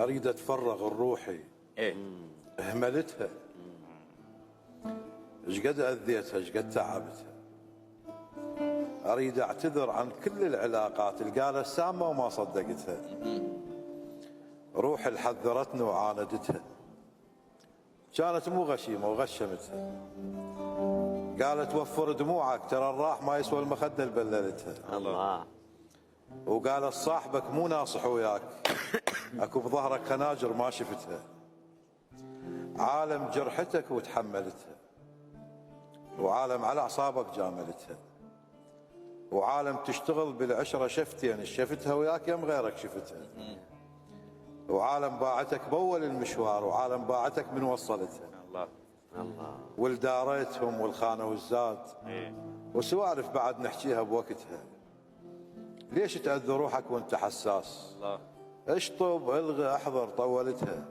اريد اتفرغ الروحي. ايه اهملتها. ايش قد اذيتها، ايش قد تعبتها. اريد اعتذر عن كل العلاقات اللي قالها السامه وما صدقتها. روحي اللي حذرتني وعاندتها. كانت مو غشيمه وغشمتها. قالت وفر دموعك ترى الراح ما يسوى المخده اللي بللتها. الله. وقالت صاحبك مو ناصح وياك. اكو بظهرك خناجر ما شفتها. عالم جرحتك وتحملتها. وعالم على اعصابك جاملتها. وعالم تشتغل بالعشره شفتين، شفتها وياك يم غيرك شفتها. وعالم باعتك باول المشوار، وعالم باعتك من وصلتها. الله الله. والداريتهم والخانه والزاد. ايه وسوالف بعد نحكيها بوقتها. ليش تأذي روحك وانت حساس؟ الله اشطب الغي احضر طولتها.